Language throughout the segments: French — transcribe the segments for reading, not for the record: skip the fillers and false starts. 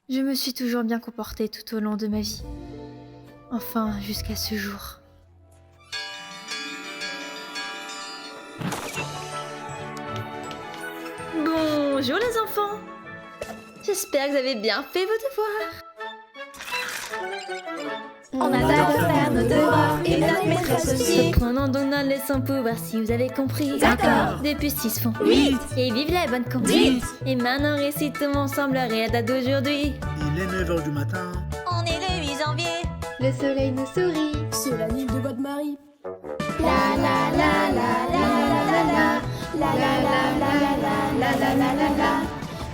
Je me suis toujours bien comportée tout au long de ma vie. Enfin, jusqu'à ce jour. Bonjour les enfants! J'espère que vous avez bien fait vos devoirs. On a hâte de faire nos devoirs et notre maîtresse aussi. Prenons donc notre leçon pour voir si vous avez compris. D'accord. 2 plus 6 font 8. Et vive la bonne conduite. 10. Et maintenant récitons ensemble la réada d'aujourd'hui. Il est 9h du matin. On est le 8 janvier. Le soleil nous sourit. C'est la nuit de votre mari. La la la la la la la la la la la la la la la la la la.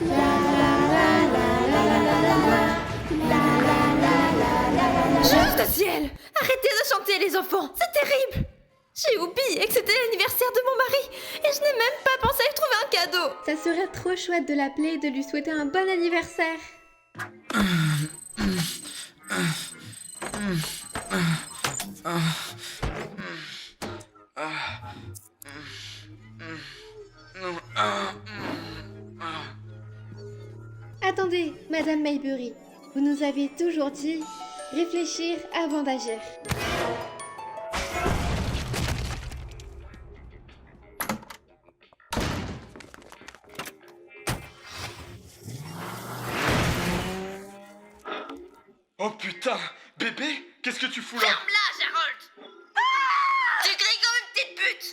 La la la la la la la la la. La la la la la la la. Juste ciel! Arrêtez de chanter les enfants, c'est terrible! J'ai oublié que c'était l'anniversaire de mon mari et je n'ai même pas pensé à lui trouver un cadeau. Ça serait trop chouette de l'appeler et de lui souhaiter un bon anniversaire. Attendez, Madame Maybury, vous nous avez toujours dit réfléchir avant d'agir. Oh putain, bébé, qu'est-ce que tu fous là? Ferme-la, Harold. Tu cries comme une petite pute.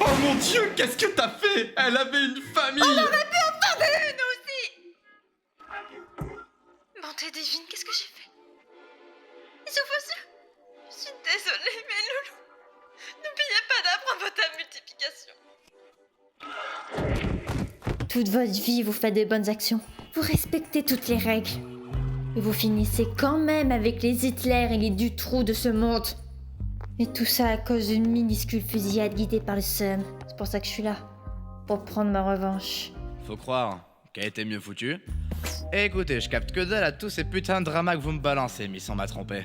Oh mon dieu, qu'est-ce que t'as fait? Elle avait une famille. Nous aussi. Bonté divine, qu'est-ce que j'ai fait? Je vous jure, je suis désolée, mais Loulou, n'oubliez pas d'apprendre votre multiplication. Toute votre vie, vous faites des bonnes actions. Vous respectez toutes les règles. Et vous finissez quand même avec les Hitler et les Dutroux de ce monde. Et tout ça à cause d'une minuscule fusillade guidée par le seum. C'est pour ça que je suis là. Pour prendre ma revanche. Faut croire qu'elle était mieux foutue. Et écoutez, je capte que dalle à tous ces putains de dramas que vous me balancez, mais on m'a trompé.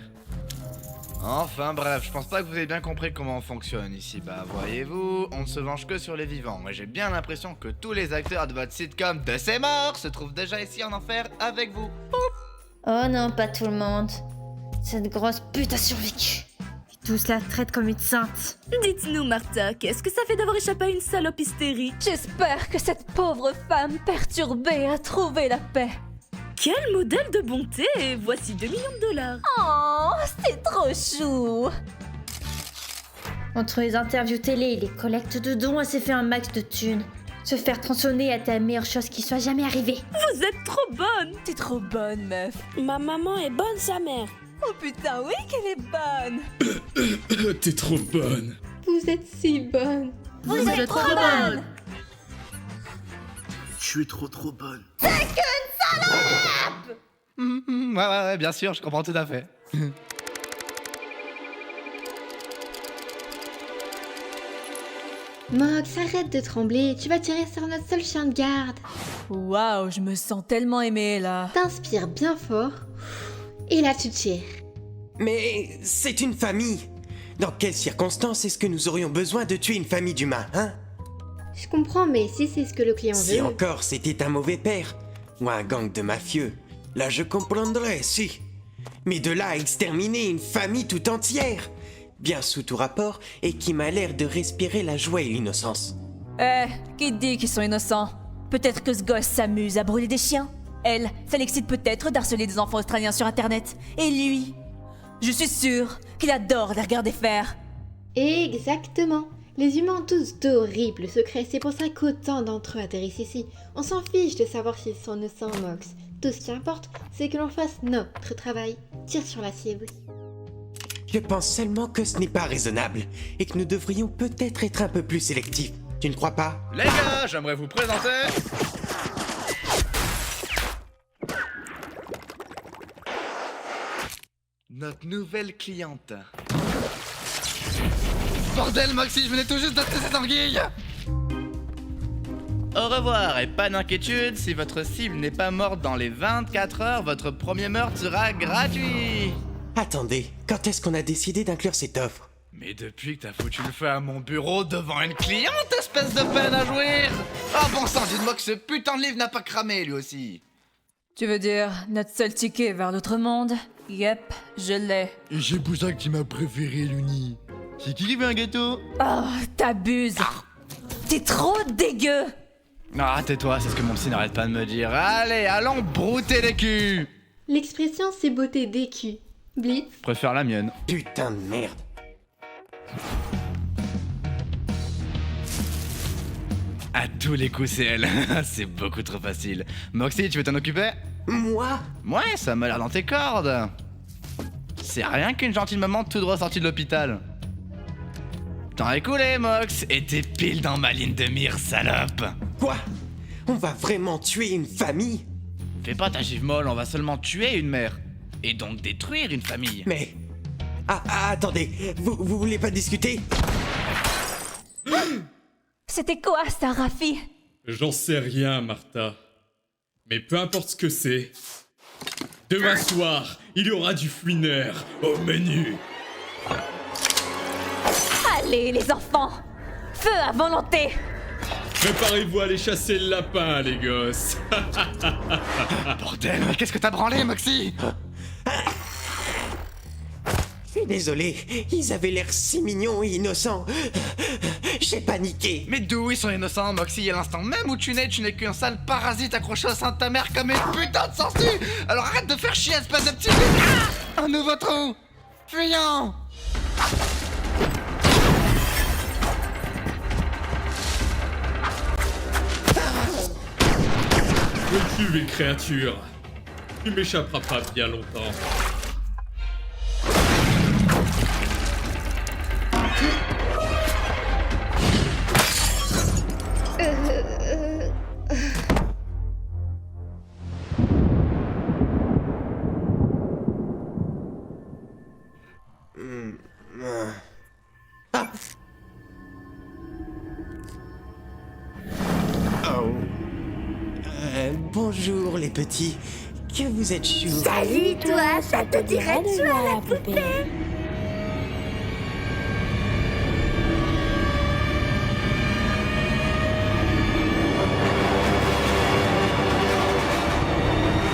Enfin bref, je pense pas que vous avez bien compris comment on fonctionne ici. Bah voyez-vous, on ne se venge que sur les vivants. Moi j'ai bien l'impression que tous les acteurs de votre sitcom de ces morts se trouvent déjà ici en enfer avec vous. Oh non, pas tout le monde. Cette grosse pute a survécu. Et tous la traitent comme une sainte. Dites-nous, Martha, qu'est-ce que ça fait d'avoir échappé à une salope hystérique? J'espère que cette pauvre femme perturbée a trouvé la paix. Quel modèle de bonté! Voici 2 millions de dollars. Oh, c'est trop chou. Entre les interviews télé et les collectes de dons, elle s'est fait un max de thunes. Se faire tronçonner était la meilleure chose qui soit jamais arrivée. Vous êtes trop bonne! T'es trop bonne, meuf. Ma maman est bonne, sa mère. Oh putain, oui qu'elle est bonne. T'es trop bonne. Vous êtes si bonne. Vous êtes trop bonne. Je suis trop bonne. Ouais, bien sûr, je comprends tout à fait. Mox, arrête de trembler, tu vas tirer sur notre seul chien de garde. Waouh, je me sens tellement aimée là. T'inspires bien fort. Et là tu tires. Mais c'est une famille. Dans quelles circonstances est-ce que nous aurions besoin de tuer une famille d'humains, hein? Je comprends, mais si c'est ce que le client Si veut... encore c'était un mauvais père, ou un gang de mafieux, là je comprendrais, si. Mais de là à exterminer une famille tout entière, bien sous tout rapport, et qui m'a l'air de respirer la joie et l'innocence. Qui dit qu'ils sont innocents? Peut-être que ce gosse s'amuse à brûler des chiens. Elle, ça l'excite peut-être d'harceler des enfants australiens sur internet. Et lui, je suis sûre qu'il adore les regarder faire. Exactement. Les humains ont tous d'horribles secrets, c'est pour ça qu'autant d'entre eux atterrissent ici. On s'en fiche de savoir s'ils sont innocents, Mox. Tout ce qui importe, c'est que l'on fasse notre travail. Tire sur la cible. Je pense seulement que ce n'est pas raisonnable, et que nous devrions peut-être être un peu plus sélectifs. Tu ne crois pas? Les gars, j'aimerais vous présenter... notre nouvelle cliente. Bordel, Maxi, je venais tout juste d'acheter cette anguille. Au revoir et pas d'inquiétude, si votre cible n'est pas morte dans les 24 heures, votre premier meurtre sera gratuit. Attendez, quand est-ce qu'on a décidé d'inclure cette offre? Mais depuis que t'as foutu le feu à mon bureau devant une cliente, espèce de peine à jouir! Ah bon sang, dites-moi que ce putain de livre n'a pas cramé lui aussi! Tu veux dire notre seul ticket vers l'autre monde? Yep, je l'ai. Et c'est pour ça que tu m'as préféré, Luni. C'est qui veut un gâteau? Oh, t'abuses. T'es trop dégueu. Ah, tais-toi, c'est ce que mon psy n'arrête pas de me dire. Allez, allons brouter les culs! L'expression c'est beauté d'écu. Blitz, Je préfère la mienne. Putain de merde. À tous les coups, c'est elle. C'est beaucoup trop facile. Moxie, tu veux t'en occuper? Moi? Ouais, ça m'a l'air dans tes cordes. C'est rien qu'une gentille maman tout droit sortie de l'hôpital. T'en es coulé, Mox, et t'es pile dans ma ligne de mire, salope. Quoi? On va vraiment tuer une famille? Fais pas ta gifle molle, on va seulement tuer une mère. Et donc détruire une famille. Mais... attendez, vous voulez pas discuter? C'était quoi ça, Rafi? J'en sais rien, Martha. Mais peu importe ce que c'est. Demain soir, il y aura du fouineur au menu. Allez, les enfants! Feu à volonté! Préparez-vous à aller chasser le lapin, les gosses. Bordel, mais qu'est-ce que t'as branlé, Moxie? Je suis désolé, ils avaient l'air si mignons et innocents. J'ai paniqué. Mais d'où ils sont innocents, Moxie? À l'instant même où tu n'es qu'un sale parasite accroché au sein de ta mère comme une putain de sangsue. Alors arrête de faire chier, espèce de petit... Ah, un nouveau trou! Fuyons! Reculez, créature. Tu m'échapperas pas bien longtemps. Bonjour les petits, que vous êtes chou. Salut toi, ça te dirait de jouer à la poupée?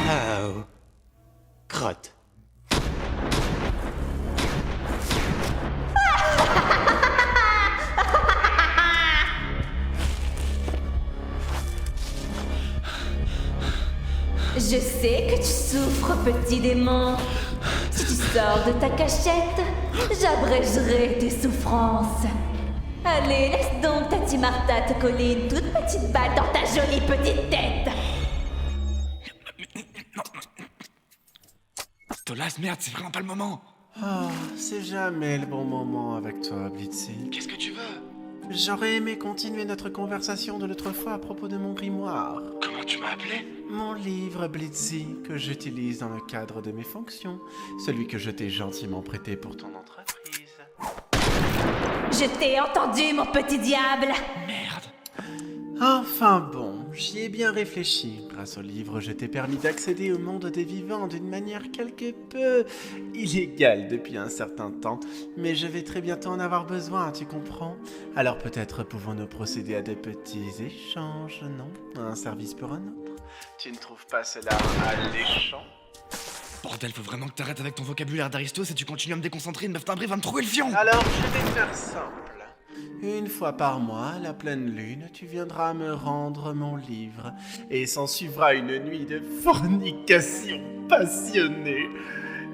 Oh. Crotte. Je sais que tu souffres, petit démon. Si tu sors de ta cachette, j'abrégerai tes souffrances. Allez, laisse donc ta petite Martha te coller une toute petite balle dans ta jolie petite tête. Tolas, merde, c'est vraiment pas le moment. Oh, c'est jamais le bon moment avec toi, Blitzy. Qu'est-ce que tu veux? J'aurais aimé continuer notre conversation de l'autre fois à propos de mon grimoire. Comment tu m'as appelé? Mon livre, Blitzy, que j'utilise dans le cadre de mes fonctions. Celui que je t'ai gentiment prêté pour ton entreprise. Je t'ai entendu, mon petit diable. Merde. Enfin bon, j'y ai bien réfléchi. Grâce au livre, je t'ai permis d'accéder au monde des vivants d'une manière quelque peu illégale depuis un certain temps. Mais je vais très bientôt en avoir besoin, tu comprends? Alors peut-être pouvons-nous procéder à des petits échanges, non? Un service pour un autre? Tu ne trouves pas cela alléchant? Bordel, faut vraiment que t'arrêtes avec ton vocabulaire d'Aristos et tu continues à me déconcentrer, une meuf timbrée va me trouver le fion. Alors je vais faire simple. Une fois par mois, à la pleine lune, tu viendras me rendre mon livre. Et s'en suivra une nuit de fornication passionnée.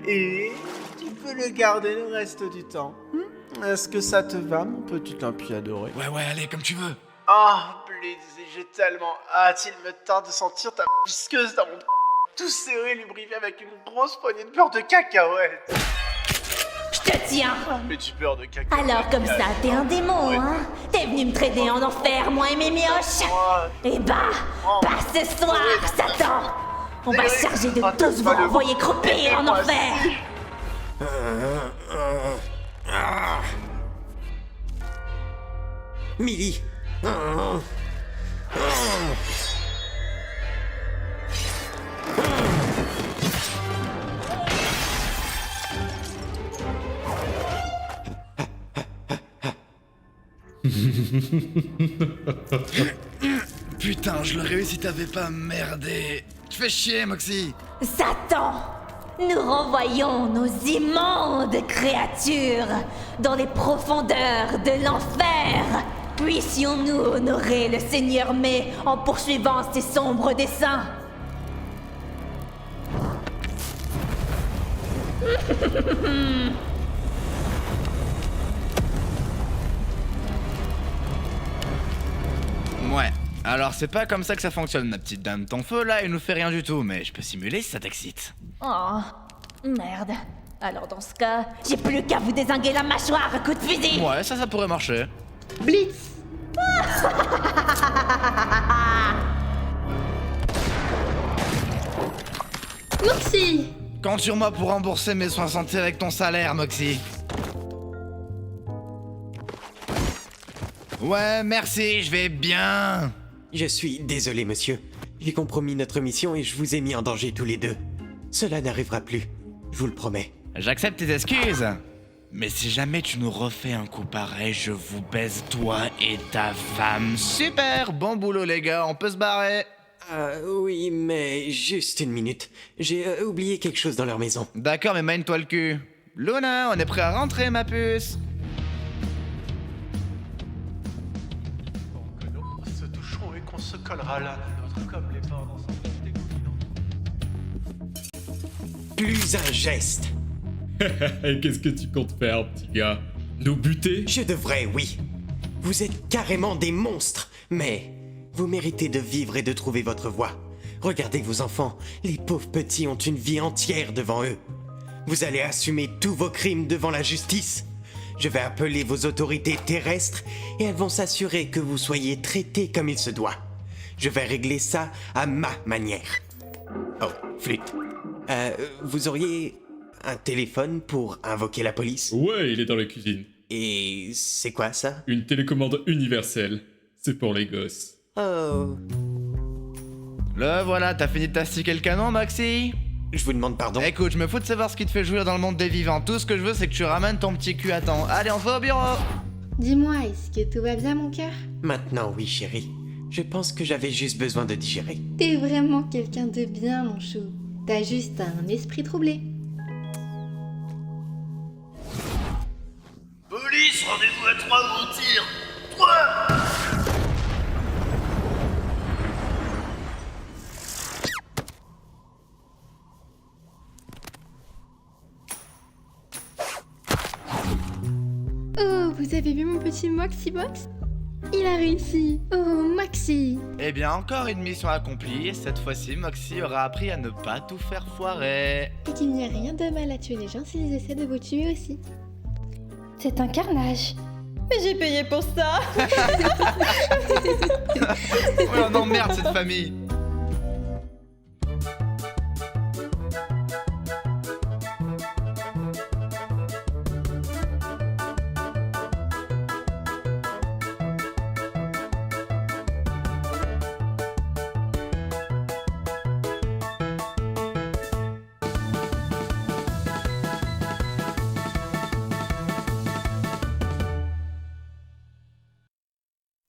Et tu peux le garder le reste du temps. Est-ce que ça te va, mon petit impie adoré? Ouais, allez, comme tu veux. Ah, Blitzy, j'ai tellement hâte. Il me tente de sentir ta visqueuse dans mon tout serré, lubrifié avec une grosse poignée de beurre de cacahuète. Je te tiens. Mais du beurre de cacahuète. Alors comme ça, t'es un démon, hein? T'es venu me traîner en enfer, moi et mes mioches. Eh bah, pas ce soir, Satan. On va se charger de tous vous envoyer croupir en enfer. Millie. Putain, je l'aurais eu si t'avais pas merdé. Tu fais chier, Moxie. Satan! Nous renvoyons nos immondes créatures dans les profondeurs de l'enfer. Puissions-nous honorer le Seigneur Mai en poursuivant ses sombres desseins. Ouais. Alors c'est pas comme ça que ça fonctionne, ma petite dame. Ton feu là, il nous fait rien du tout, mais je peux simuler si ça t'excite. Oh, merde. Alors dans ce cas, j'ai plus qu'à vous dézinguer la mâchoire à coups de fusil. Ouais, ça pourrait marcher. Blitz. Moxie. Compte sur moi pour rembourser mes soins santé avec ton salaire, Moxie. Ouais, merci, je vais bien. Je suis désolé, monsieur. J'ai compromis notre mission et je vous ai mis en danger tous les deux. Cela n'arrivera plus, je vous le promets. J'accepte tes excuses. Mais si jamais tu nous refais un coup pareil, je vous baise toi et ta femme. Super, bon boulot les gars, on peut se barrer. Oui, mais juste une minute. J'ai oublié quelque chose dans leur maison. D'accord, mais mène-toi le cul. Luna, on est prêt à rentrer, ma puce. Que nous se toucherons et qu'on se collera l'un à l'autre comme les porcs dans son dégoûtant. Plus un geste. Et qu'est-ce que tu comptes faire, petit gars? Nous buter? Je devrais, oui. Vous êtes carrément des monstres, mais vous méritez de vivre et de trouver votre voie. Regardez vos enfants, les pauvres petits ont une vie entière devant eux. Vous allez assumer tous vos crimes devant la justice. Je vais appeler vos autorités terrestres et elles vont s'assurer que vous soyez traités comme il se doit. Je vais régler ça à ma manière. Oh, flûte. Vous auriez un téléphone pour invoquer la police? Ouais, il est dans la cuisine. Et c'est quoi ça? Une télécommande universelle. C'est pour les gosses. Oh. Le voilà, t'as fini de t'astiquer le canon, Maxi? Je vous demande pardon. Écoute, je me fous de savoir ce qui te fait jouir dans le monde des vivants. Tout ce que je veux, c'est que tu ramènes ton petit cul à temps. Allez, on se va au bureau. Dis-moi, est-ce que tout va bien, mon cœur? Maintenant, oui, chérie. Je pense que j'avais juste besoin de digérer. T'es vraiment quelqu'un de bien, mon chou. T'as juste un esprit troublé. Police, rendez-vous à 3 ou on tire. 3. Oh, vous avez vu mon petit Moxie Box? Il a réussi. Oh, Maxi. Eh bien, encore une mission accomplie. Et cette fois-ci, Moxie aura appris à ne pas tout faire foirer. Et qu'il n'y a rien de mal à tuer les gens s'ils essaient de vous tuer aussi. C'est un carnage. Mais j'ai payé pour ça. Ouais, on emmerde cette famille.